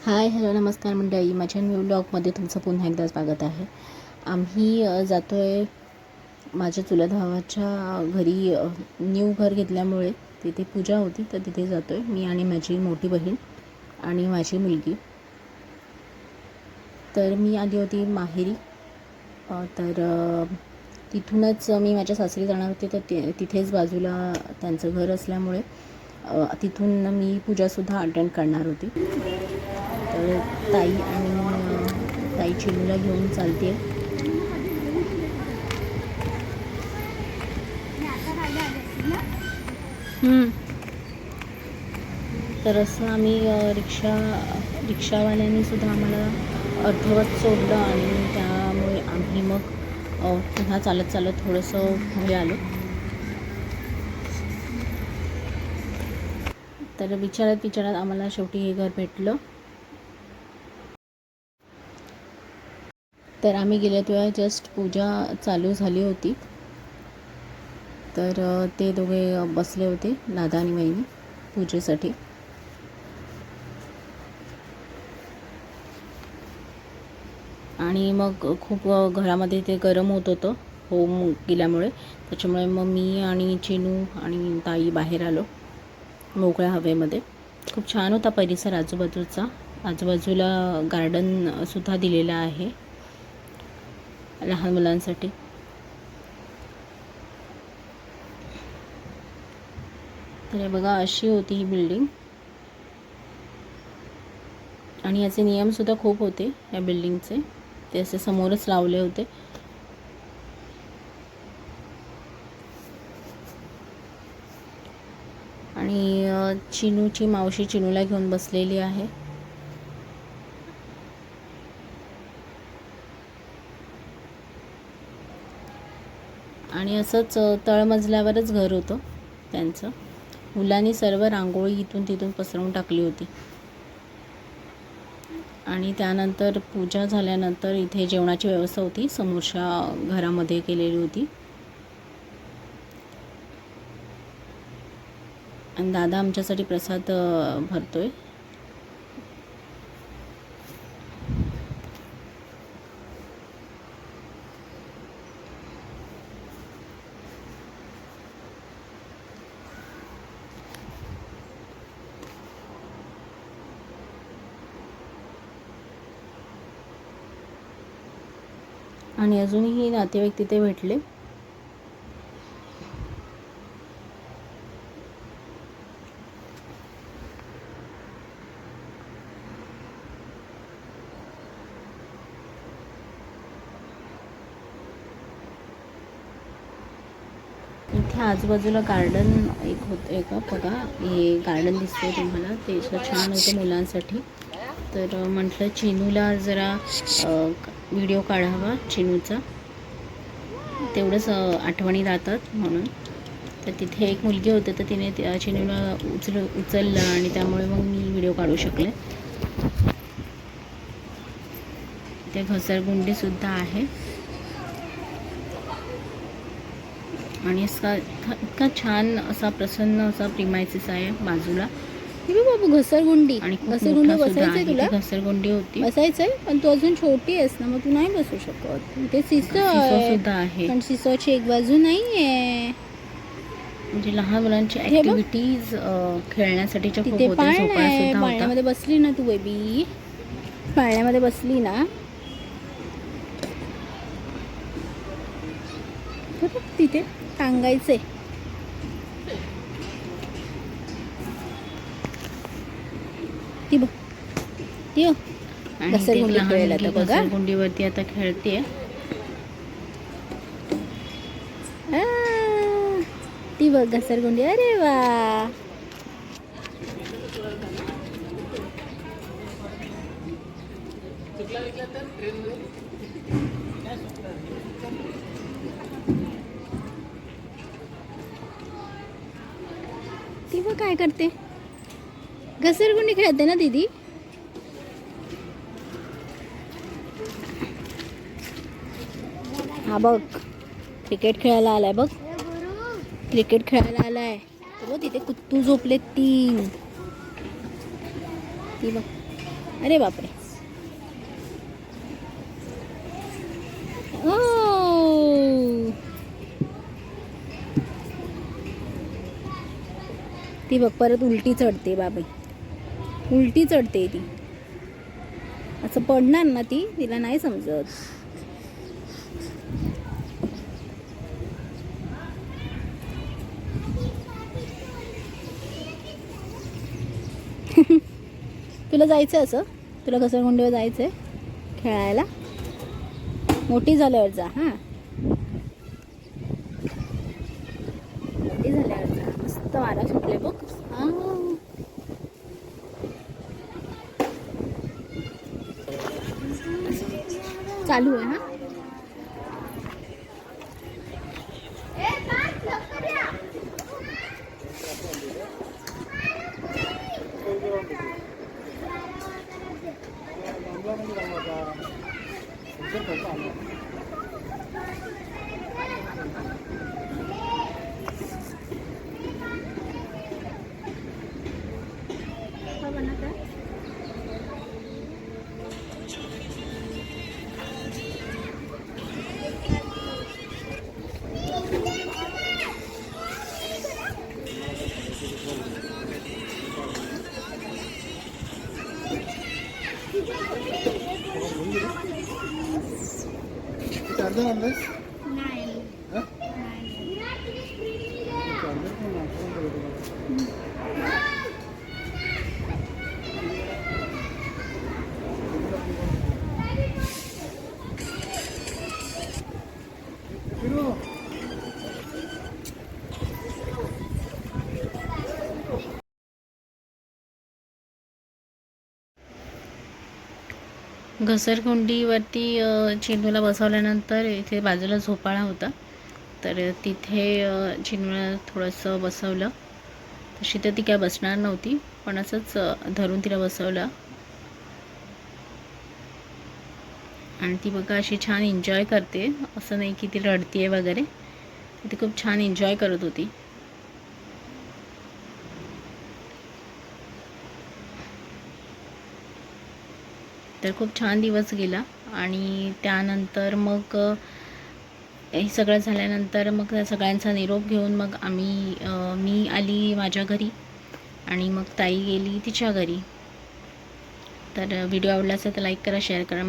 Hi hello नमस्कार मंडळी, माझ्या न्यू ब्लॉगमध्ये तुमचं पुन्हा एकदा स्वागत आहे. आम्ही जातो आहे माझ्या चुलत भावाच्या घरी. न्यू घर घेतल्यामुळे तिथे पूजा होती, तर तिथे जातो आहे मी आणि माझी मोठी बहीण आणि माझी मुलगी. तर मी आली होती माहेरी, तर तिथूनच मी माझ्या सासरी जाणार होते. तर तिथेच बाजूला त्यांचं घर असल्यामुळे तिथून मी पूजासुद्धा अटेंड करणार होती. तर ताई आणि ताई चिनूला घेऊन चालते. तर असं आम्ही रिक्षावाल्यांनी सुद्धा आम्हाला अर्धवट सोडलं आणि त्यामुळे आम्ही मग पुन्हा चालत थोडंसं पुढे आलो. तर विचारत आम्हाला शेवटी हे घर भेटलं. तर आम्ही गेल्या तेव्हा जस्ट पूजा चालू झाली होती. तर ते दोघे बसले होते, दादा आणि वहिनी, पूजेसाठी. आणि मग खूप घरामध्ये ते गरम होत होतं होम गेल्यामुळे. त्याच्यामुळे मग मी आणि चिनू आणि ताई बाहेर आलो मोकळ्या हवेमध्ये. खूप छान होता परिसर आजूबाजूचा. आजूबाजूला गार्डनसुद्धा दिलेलं आहे लहान मुलांसाठी. तर बघा, अशी होती ही बिल्डिंग. आणि याचे नियमसुद्धा खूप होते या बिल्डिंगचे. ते असे समोरच लावले होते. आणि चिनूची मावशी चिनूला घेऊन बसलेली आहे. आणि असंच तळमजल्यावरच घर होतं त्यांचं. मुलांनी सर्व रांगोळी इथून तिथून पसरवून टाकली होती. आणि त्यानंतर पूजा झाल्यानंतर इथे जेवणाची व्यवस्था होती, समोरच्या घरामध्ये केलेली होती. आणि दादा आमच्यासाठी प्रसाद भरतोय. आणि अजूनही नातेवाईक तिथे भेटले. इथे आजूबाजूला गार्डन एक बघा, हे गार्डन दिसतंय तुम्हाला. ते छान होतं मुलांसाठी. तर म्हटलं चिनूला जरा व्हिडिओ काढावा चिनूचा, तेवढंच आठवणी राहतात म्हणून. तर तिथे एक मुलगी होती, तर तिने चिनूला उचललं आणि त्यामुळे मग मी व्हिडिओ काढू शकले. ते घसरगुंडीसुद्धा आहे. आणि इतका छान असा प्रसन्न असा प्रिमायसिस आहे बाजूला. बाबू घसरगुंडी. आणि घसरगुंडी बसायचंय तुला? घसरगुंडी होती. बसायचंय, पण तू अजून छोटी आहेस ना, मग तू नाही बसू शकत. ते सिसो सुद्धा आहे, पण सिसोची एक बाजू नाहीये. म्हणजे लहान मुलांची ऍक्टिव्हिटीज खेळण्यासाठीच्या खूप तिथे होत्या. झोपाळा सुद्धा होता. पाळण्यामध्ये बसली ना तू बेबी, पाळण्यामध्ये बसली ना, तिथे टांगायचंय. ती बघ, ती घसरगुंडीवरती आता खेळते. ती बघ घसरगुंडी. अरे वा, ती बघ काय करते. घसरगुंडी खेळते ना दीदी. हा बघ, क्रिकेट खेळायला आलाय बघ. क्रिकेट खेळायला आलाय. तिथे कुत्तू झोपले 3. ती बघ. अरे बापरे. ओ, ती बघ परत उलटी चढते बाबा. उलटी चढते ती. असं पडणार ना ती, तिला नाही समजत. तुला जायचं असं? तुला घसरगुंडीवर जायचं आहे खेळायला? मोठी झाल्यावर जा. हां, मोठी झाल्यावर जा. मस्त वारा सुटले बघ. हां, चालू आहे. हां, चार्जर आणलंस? घसरगुंडीवरती चिनूला बसवल्यानंतर इथे बाजूला झोपाळा होता, तर तिथे चिनूला थोडंसं बसवलं. तशी तर ती काय बसणार नव्हती, पण असंच धरून तिला बसवलं. आणि ती बघा अशी छान एन्जॉय करते, असं नाही की ती रडते वगैरे. ती खूप छान एन्जॉय करत होती. तर खूप छान दिवस गेला. आणि त्यानंतर मग हे सगळं झाल्यानंतर मग सगळ्यांचा निरोप घेऊन मग मी आली माझ्या घरी आणि मग ताई गेली तिच्या घरी. तर व्हिडिओ आवडला असेल तर लाईक करा, शेअर करा.